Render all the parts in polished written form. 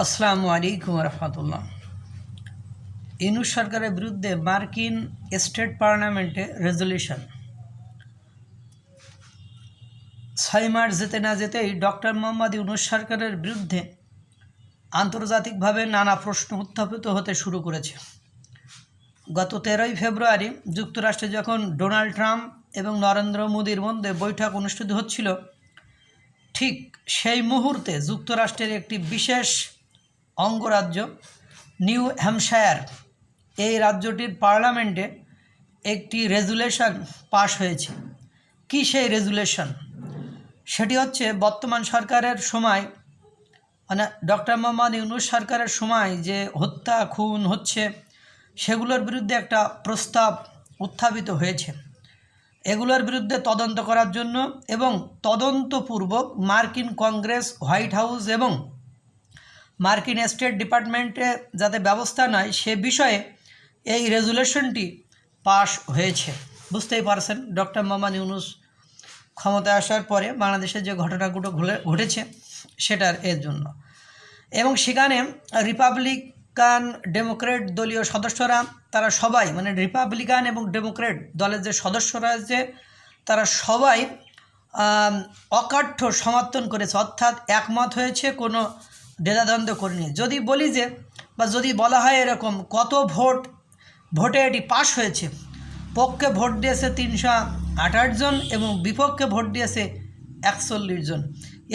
আসসালামু আলাইকুম রহমতুল্লাহ। ইউনূস সরকারের বিরুদ্ধে মার্কিন স্টেট পার্লামেন্টে রেজলিউশন। 6 মার্চ যেতে না যেতেই ডক্টর মোহাম্মদ ইউনূস সরকারের বিরুদ্ধে আন্তর্জাতিকভাবে নানা প্রশ্ন উত্থাপিত হতে শুরু করেছে। গত 13ই ফেব্রুয়ারি যুক্তরাষ্ট্রে যখন ডোনাল্ড ট্রাম্প এবং নরেন্দ্র মোদির মধ্যে বৈঠক অনুষ্ঠিত হচ্ছিল, ঠিক সেই মুহূর্তে যুক্তরাষ্ট্রের একটি বিশেষ অঙ্গরাজ্য নিউ হ্যাম্পশায়ার, এই রাজ্যটির পার্লামেন্টে একটি রেজুলেশন পাশ হয়েছে। কি সেই রেজুলেশন? সেটি হচ্ছে বর্তমান সরকারের সময়, মানে ডক্টর মোহাম্মদ ইউনূস সরকারের সময় যে হত্যা খুন হচ্ছে, সেগুলোর বিরুদ্ধে একটা প্রস্তাব উত্থাপিত হয়েছে। এগুলোর বিরুদ্ধে তদন্ত করার জন্য এবং তদন্তপূর্বক মার্কিন কংগ্রেস, হোয়াইট হাউস এবং মার্কিন স্টেট ডিপার্টমেন্টে যাতে ব্যবস্থা নেয় সে বিষয়ে এই রেজুলেশনটি পাশ হয়েছে। বুঝতেই পারছেন ডক্টর মোহাম্মদ ইউনূস ক্ষমতায় আসার পরে বাংলাদেশে যে ঘটনাগুলো ঘটেছে সেটার এর জন্য। এবং সেখানে রিপাবলিকান ডেমোক্রেট দলীয় সদস্যরা, তারা সবাই, মানে রিপাবলিকান এবং ডেমোক্রেট দলের যে সদস্যরা আছে তারা সবাই অকাঠ্য সমর্থন করেছে, অর্থাৎ একমত হয়েছে, কোনো দ্বিধাদ্বন্দ্ব করেনি। যদি বলি যে, বা যদি বলা হয় এরকম, কত ভোটে এটি পাশ হয়েছে, পক্ষে ভোট দিয়েছে 328 জন এবং বিপক্ষে ভোট দিয়েছে 41 জন।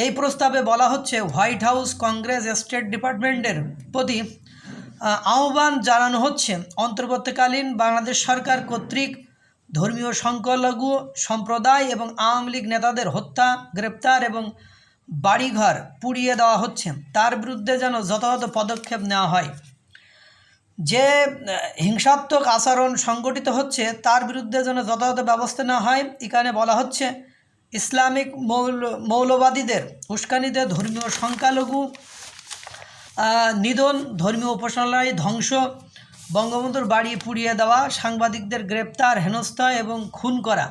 এই প্রস্তাবে বলা হচ্ছে হোয়াইট হাউস, কংগ্রেস, স্টেট ডিপার্টমেন্টের প্রতি আহ্বান জানানো হচ্ছে অন্তর্বর্তীকালীন বাংলাদেশ সরকার কর্তৃক ধর্মীয় সংখ্যালঘু সম্প্রদায় এবং আওয়ামী লীগ নেতাদের হত্যা, গ্রেপ্তার এবং বাড়িঘর পুড়িয়ে দেওয়া হচ্ছে, তার বিরুদ্ধে যেন যথাযথ পদক্ষেপ নেওয়া হয়। যে হিংসাত্মক আচরণ সংগঠিত হচ্ছে তার বিরুদ্ধে যেন যথাযথ ব্যবস্থা নেওয়া হয়। এখানে বলা হচ্ছে ইসলামিক মৌলবাদীদের উস্কানিতে ধর্মীয় সংখ্যালঘু নিধন, ধর্মীয় উপাসনালয় ধ্বংস, বঙ্গবন্ধুর বাড়ি পুড়িয়ে দেওয়া, সাংবাদিকদের গ্রেপ্তার, হেনস্থা এবং খুন করা,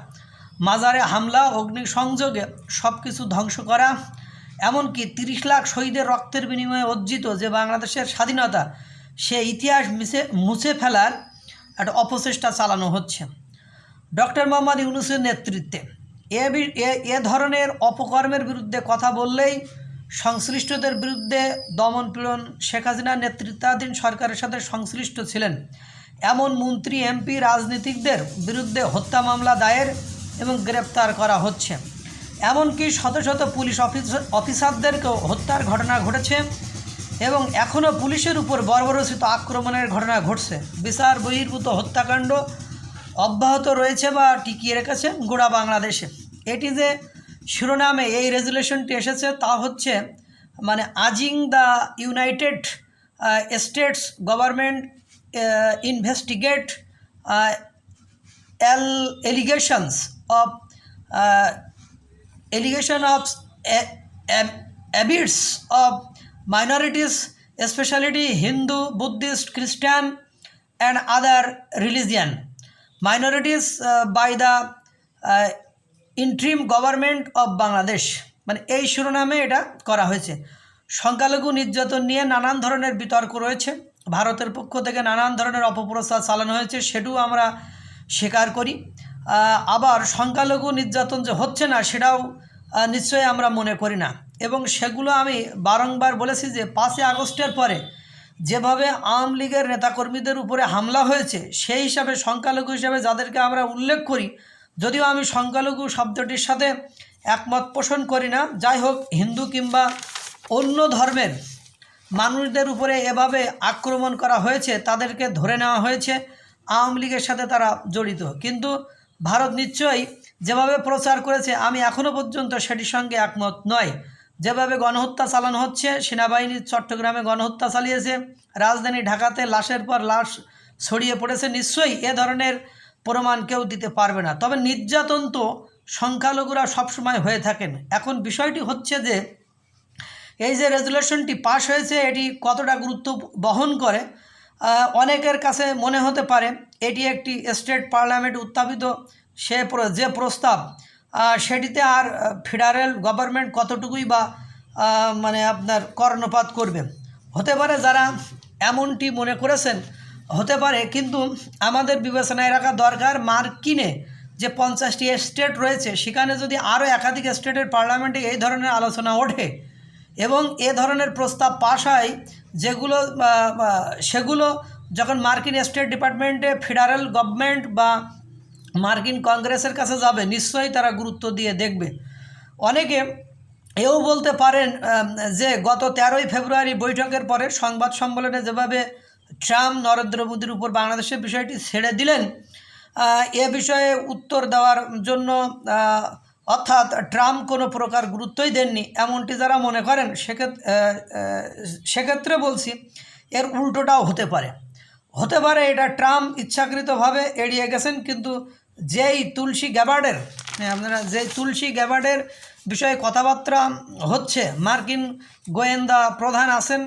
মাজারে হামলা, অগ্নিসংযোগে সব কিছু ধ্বংস করা, এমনকি 30 লাখ শহীদের রক্তের বিনিময়ে অর্জিত যে বাংলাদেশের স্বাধীনতা, সে ইতিহাস মুছে ফেলার একটা অপচেষ্টা চালানো হচ্ছে ডক্টর মোহাম্মদ ইউনূসের নেতৃত্বে। এ ধরনের অপকর্মের বিরুদ্ধে কথা বললেই সংশ্লিষ্টদের বিরুদ্ধে দমন পীড়ন, শেখ হাসিনার নেতৃত্বাধীন সরকারের সাথে সংশ্লিষ্ট ছিলেন এমন মন্ত্রী, এমপি, রাজনীতিকদের বিরুদ্ধে হত্যা মামলা দায়ের এবং গ্রেপ্তার করা হচ্ছে। এমনকি শত শত পুলিশ অফিসারদেরকেও হত্যার ঘটনা ঘটেছে এবং এখনও পুলিশের উপর বর্বরোচিত আক্রমণের ঘটনা ঘটছে। বিচার বহির্ভূত হত্যাকাণ্ড অব্যাহত রয়েছে বা টিকিয়ে রেখেছে গোড়া বাংলাদেশে। এটি যে শিরোনামে এই রেজুলেশনটি এসেছে তা হচ্ছে, মানে urging the United states government investigate allegations of abuse of minorities, especially Hindu, Buddhist, Christian and other religion minorities by the interim government of Bangladesh। মানে এই শিরোনামে এটা করা হয়েছে। সংখ্যালঘু নির্যাতন নিয়ে নানান ধরনের বিতর্ক রয়েছে, ভারতের পক্ষ থেকে নানান ধরনের অপপ্রচার চালানো হয়েছে, সেটাও আমরা স্বীকার করি। আবার সংখ্যালঘু নির্যাতন যে হচ্ছে না সেটাও নিশ্চয়ই আমরা মনে করি না। এবং সেগুলো আমি বারংবার বলেছি যে 5ই আগস্টের পরে যেভাবে আওয়ামী লীগের নেতাকর্মীদের উপরে হামলা হয়েছে, সেই হিসাবে সংখ্যালঘু হিসাবে যাদেরকে আমরা উল্লেখ করি, যদিও আমি সংখ্যালঘু শব্দটির সাথে একমত পোষণ করি না, যাই হোক, হিন্দু কিংবা অন্য ধর্মের মানুষদের উপরে এভাবে আক্রমণ করা হয়েছে, তাদেরকে ধরে নেওয়া হয়েছে, আওয়ামী লীগের সাথে তারা জড়িত। কিন্তু ভারত নিশ্চয়ই যেভাবে প্রচার করেছে, আমি এখনও পর্যন্ত সেটির সঙ্গে একমত নয়। যেভাবে গণহত্যা চালানো হচ্ছে, সেনাবাহিনী চট্টগ্রামে গণহত্যা চালিয়েছে, রাজধানী ঢাকাতে লাশের পর লাশ ছড়িয়ে পড়েছে, নিশ্চয়ই এ ধরনের প্রমাণ কেউ দিতে পারবে না। তবে নির্যাতন তো সংখ্যালঘুরা সবসময় হয়ে থাকেন। এখন বিষয়টি হচ্ছে যে এই যে রেজুলেশনটি পাশ হয়েছে এটি কতটা গুরুত্ব বহন করে। অনেকের কাছে মনে হতে পারে এটি একটি স্টেট পার্লামেন্ট উত্থাপিত যে প্রস্তাব, সেটিতে আর ফেডারেল গভর্নমেন্ট কতটুকুই বা মানে আপনার কর্ণপাত করবে। হতে পারে যারা এমনটি মনে করেছেন, হতে পারে, কিন্তু আমাদের বিবেচনায় রাখা দরকার মার্কিনে যে 50টি স্টেট রয়েছে সেখানে যদি আরও একাধিক স্টেটের পার্লামেন্টে এই ধরনের আলোচনা ওঠে এবং এ ধরনের প্রস্তাব পাশ হয়, যেগুলো সেগুলো যখন মার্কিন স্টেট ডিপার্টমেন্টে ফেডারেল গভর্নমেন্ট বা মার্কিন কংগ্রেসের কাছে যাবে, নিশ্চয়ই তারা গুরুত্ব দিয়ে দেখবে। অনেকে এও বলতে পারেন যে গত 13ই ফেব্রুয়ারি বৈঠকের পরে সংবাদ সম্মেলনে যেভাবে ট্রাম্প নরেন্দ্র মোদীর উপর বাংলাদেশের বিষয়টি ছেড়ে দিলেন, এ বিষয়ে উত্তর দেওয়ার জন্য অর্থাৎ ট্রাম্প কোনো প্রকার গুরুত্বই দেননি, এমনটি যারা মনে করেন সেক্ষেত্রে বলছি এর উল্টোটাও হতে পারে। এটা ট্রাম্প ইচ্ছাকৃতভাবে এড়িয়ে গেছেন, কিন্তু যেই তুলসী গ্যাবার্ডের বিষয়ে কথাবার্তা হচ্ছে, মার্কিন গোয়েন্দা প্রধান আছেন,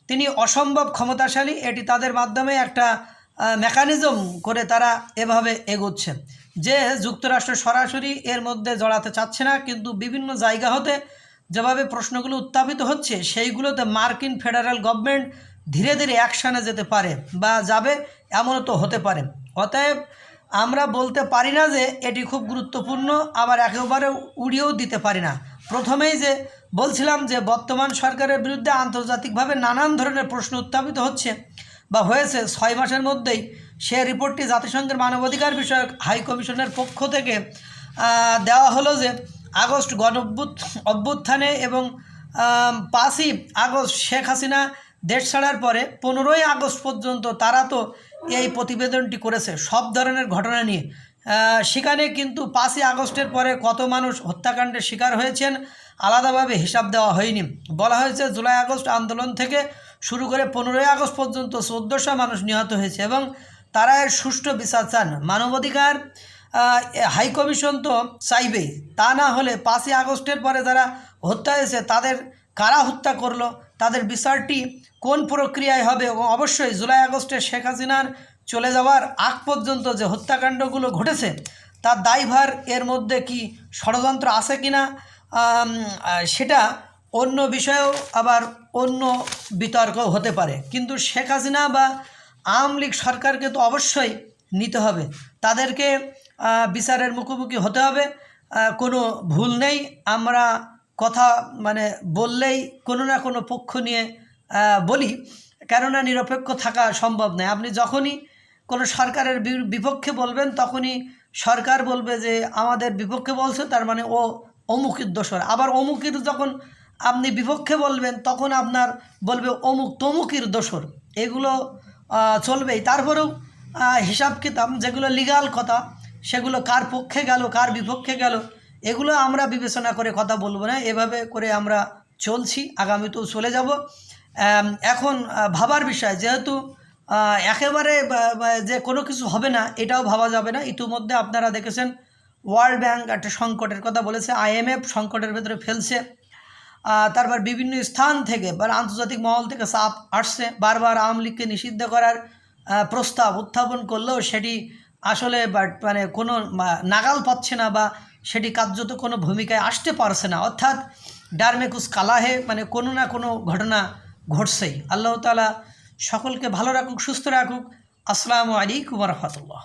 তিনি অসম্ভব ক্ষমতাশালী, এটি তাদের মাধ্যমে একটা মেকানিজম করে তারা এভাবে এগোচ্ছে যে যুক্তরাষ্ট্র সরাসরি এর মধ্যে জড়াতে চাচ্ছে না, কিন্তু বিভিন্ন জায়গা হতে যেভাবে প্রশ্নগুলো উত্থাপিত হচ্ছে সেইগুলোতে মার্কিন ফেডারেল গভর্নমেন্ট ধীরে ধীরে অ্যাকশানে যেতে পারে বা যাবে, এমনও তো হতে পারে। অতএব আমরা বলতে পারি না যে এটি খুব গুরুত্বপূর্ণ, আবার একেবারে উড়িয়েও দিতে পারি না। প্রথমেই যে বলছিলাম যে বর্তমান সরকারের বিরুদ্ধে আন্তর্জাতিকভাবে নানান ধরনের প্রশ্ন উত্থাপিত হচ্ছে বা হয়েছে, 6 মাসের মধ্যেই সে রিপোর্টটি জাতিসংঘের মানবাধিকার বিষয়ক হাই কমিশনের পক্ষ থেকে দেওয়া হলো যে আগস্ট অভ্যুত্থানে এবং 5ই আগস্ট শেখ হাসিনা দেশ ছাড়ার পরে 15ই আগস্ট পর্যন্ত তারা তো এই প্রতিবেদনটি করেছে সব ধরনের ঘটনা নিয়ে। সেখানে কিন্তু 5ই আগস্টের পরে কত মানুষ হত্যাকাণ্ডের শিকার হয়েছেন আলাদাভাবে হিসাব দেওয়া হয়নি। বলা হয়েছে জুলাই আগস্ট আন্দোলন থেকে শুরু করে 15ই আগস্ট পর্যন্ত 1400 মানুষ নিহত হয়েছে এবং তারা এর সুষ্ঠু বিচার চান। মানবাধিকার হাই কমিশন তো চাইবেই, তা না হলে 5ই আগস্টের পরে যারা হত্যা হয়েছে তাদের কারা হত্যা করলো, তাদের বিচারটি কোন প্রক্রিয়ায় হবে, এবং অবশ্যই জুলাই আগস্টে শেখ হাসিনার চলে যাওয়ার আগ পর্যন্ত যে হত্যাকাণ্ডগুলো ঘটেছে তার দায়ভার এর মধ্যে কি ষড়যন্ত্র আছে কি না, সেটা অন্য বিষয়েও আবার অন্য বিতর্কও হতে পারে। কিন্তু শেখ হাসিনা বা আওয়ামী লীগ সরকারকে তো অবশ্যই নিতে হবে, তাদেরকে বিচারের মুখোমুখি হতে হবে, কোনো ভুল নেই। আমরা কথা বললেই কোনো না কোনো পক্ষ নিয়ে বলি, কেননা নিরপেক্ষ থাকা সম্ভব নয়। আপনি যখনই কোনো সরকারের বিপক্ষে বলবেন তখনই সরকার বলবে যে আমাদের বিপক্ষে বলছে, তার মানে ও অমুকের দোষর। আবার অমুকের যখন আপনি বিপক্ষে বলবেন তখন আপনার বলবে অমুক তমুকের দোষর। এগুলো চলবেই। তারপরেও হিসাব কিতাব যেগুলো লিগাল কথা, সেগুলো কার পক্ষে গেল কার বিপক্ষে গেল এগুলো আমরা বিবেচনা করে কথা বলবো না। এভাবে করে আমরা চলছি, আগামীতেও চলে যাব। এখন ভাবার বিষয়, যেহেতু একেবারে যে কোনো কিছু হবে না এটাও ভাবা যাবে না। ইতিমধ্যে আপনারা দেখেছেন ওয়ার্ল্ড ব্যাংক একটা সংকটের কথা বলেছে, IMF সংকটের ভেতরে ফেলছে। তারপর বিভিন্ন স্থান থেকে বা আন্তর্জাতিক মহল থেকে চাপ আসছে, বারবার আওয়ামী লীগকে নিষিদ্ধ করার প্রস্তাব উত্থাপন করলেও সেটি আসলে কোনো নাগাল পাচ্ছে না বা সেটি কার্যত কোনো ভূমিকায় আসতে পারছে না। অর্থাৎ ডারমে কুছ কালা হে, কোনো না কোনো ঘটনা ঘটছেই। আল্লাহ তাআলা সকলকে ভালো রাখুক, সুস্থ রাখুক। আসসালামু আলাইকুম ওয়া রাহমাতুল্লাহ।